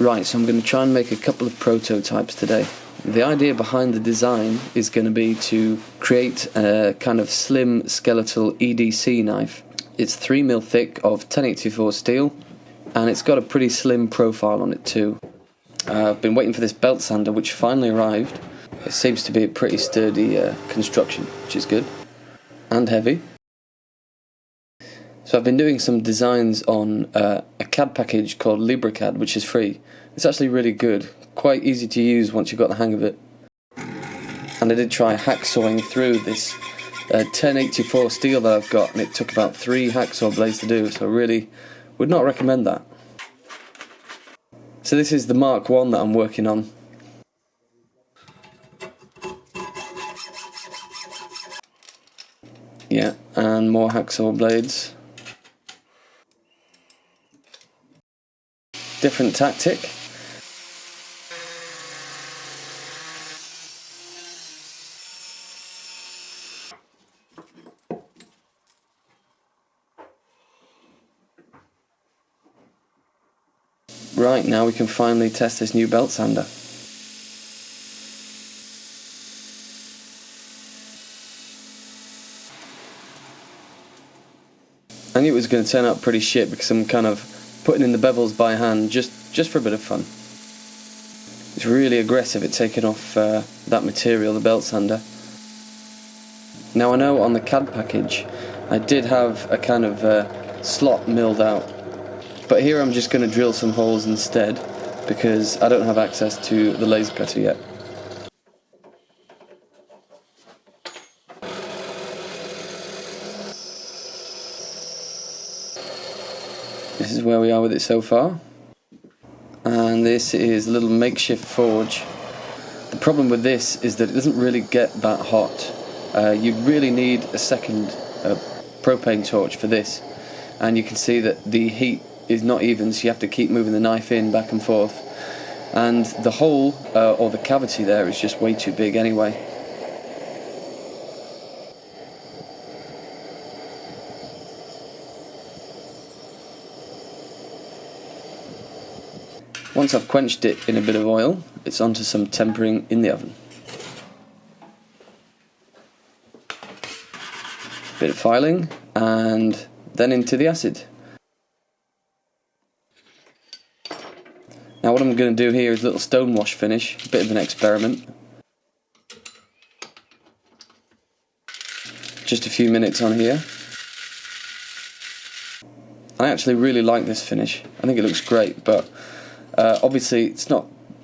Right, so I'm going to try and make a couple of prototypes today. The idea behind the design is going to be to create a kind of slim skeletal EDC knife. It's 3mm thick of 1084 steel, and it's got a pretty slim profile on it too. I've been waiting for this belt sander, which finally arrived. It seems to be a pretty sturdy construction, which is good, and heavy. So I've been doing some designs on a CAD package called LibreCAD, which is free. It's actually really good, quite easy to use once you've got the hang of it. And I did try hacksawing through this 1084 steel that I've got, and it took about 3 hacksaw blades to do, so I really would not recommend that. So this is the Mark 1 that I'm working on. Yeah, and more hacksaw blades. Different tactic. Right, now we can finally test this new belt sander. I knew it was going to turn out pretty shit because I'm kind of putting in the bevels by hand just for a bit of fun. It's really aggressive at taking off that material, the belt sander. Now I know on the CAD package I did have a kind of slot milled out, but here I'm just going to drill some holes instead because I don't have access to the laser cutter yet. This is where we are with it so far, and this is a little makeshift forge. The problem with this is that it doesn't really get that hot. You really need a second propane torch for this, and you can see that the heat is not even, so you have to keep moving the knife in back and forth, and the hole or the cavity there is just way too big anyway. Once I've quenched it in a bit of oil, it's onto some tempering in the oven. Bit of filing, and then into the acid. Now what I'm going to do here is a little stonewash finish, a bit of an experiment. Just a few minutes on here. I actually really like this finish. I think it looks great, but obviously it's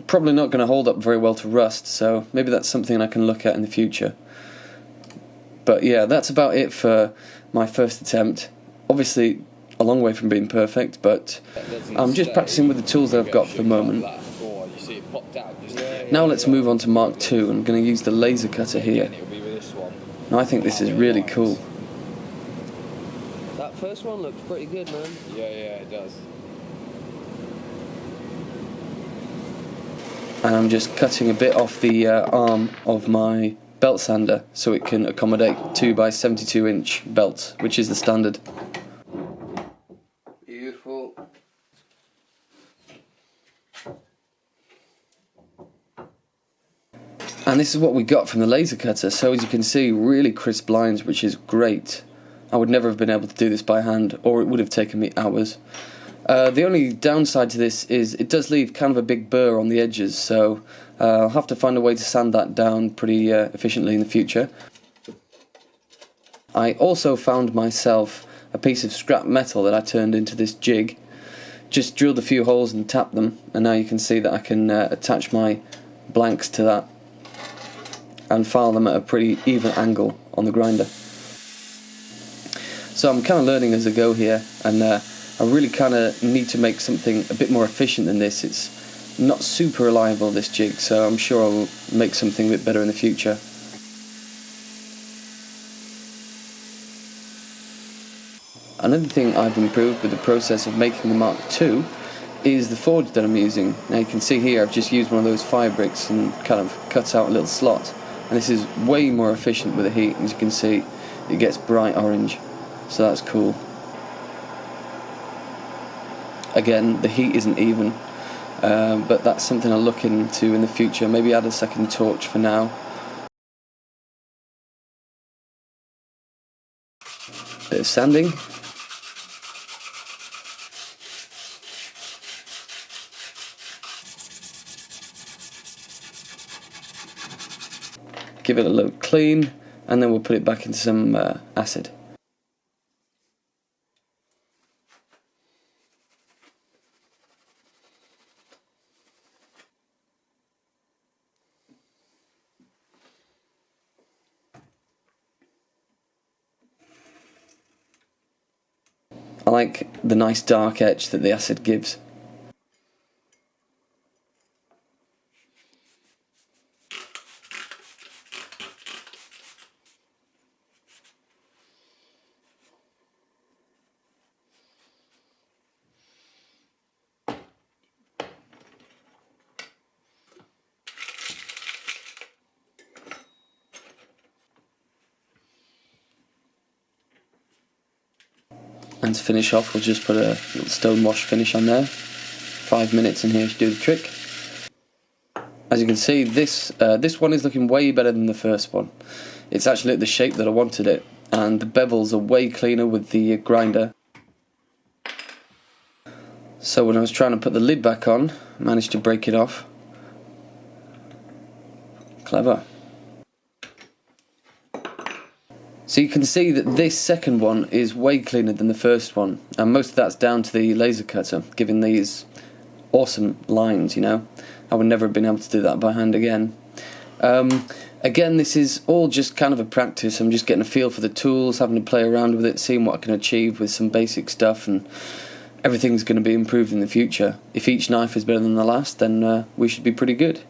probably not going to hold up very well to rust, so maybe that's something I can look at in the future. But yeah, that's about it for my first attempt. Obviously a long way from being perfect, but I'm just practicing with the tools that I've got for the moment. Now let's move on to Mark 2. I'm going to use the laser cutter here. Now I think this is really cool. That first one looks pretty good, man. Yeah, it does. And I'm just cutting a bit off the arm of my belt sander so it can accommodate 2x72 inch belts, which is the standard. Beautiful. And this is what we got from the laser cutter. So as you can see, really crisp lines, which is great. I would never have been able to do this by hand, or it would have taken me hours. The only downside to this is it does leave kind of a big burr on the edges, so I'll have to find a way to sand that down pretty efficiently in the future. I also found myself a piece of scrap metal that I turned into this jig. Just drilled a few holes and tapped them, and now you can see that I can attach my blanks to that and file them at a pretty even angle on the grinder. So I'm kind of learning as I go here, and I really kind of need to make something a bit more efficient than this. It's not super reliable, this jig, so I'm sure I'll make something a bit better in the future. Another thing I've improved with the process of making the Mark II is the forge that I'm using. Now you can see here I've just used one of those fire bricks and kind of cut out a little slot, and this is way more efficient with the heat. As you can see, it gets bright orange, so that's cool. Again, the heat isn't even, but that's something I'll look into in the future. Maybe add a second torch for now. Bit of sanding. Give it a little clean, and then we'll put it back into some acid. I like the nice dark edge that the acid gives. And to finish off, we'll just put a little stone wash finish on there. 5 minutes in here to do the trick. As you can see, this one is looking way better than the first one. It's actually at the shape that I wanted it, and the bevels are way cleaner with the grinder. So when I was trying to put the lid back on, I managed to break it off. Clever. So you can see that this second one is way cleaner than the first one, and most of that's down to the laser cutter, giving these awesome lines, you know. I would never have been able to do that by hand again. Again, this is all just kind of a practice. I'm just getting a feel for the tools, having to play around with it, seeing what I can achieve with some basic stuff, and everything's going to be improved in the future. If each knife is better than the last, then we should be pretty good.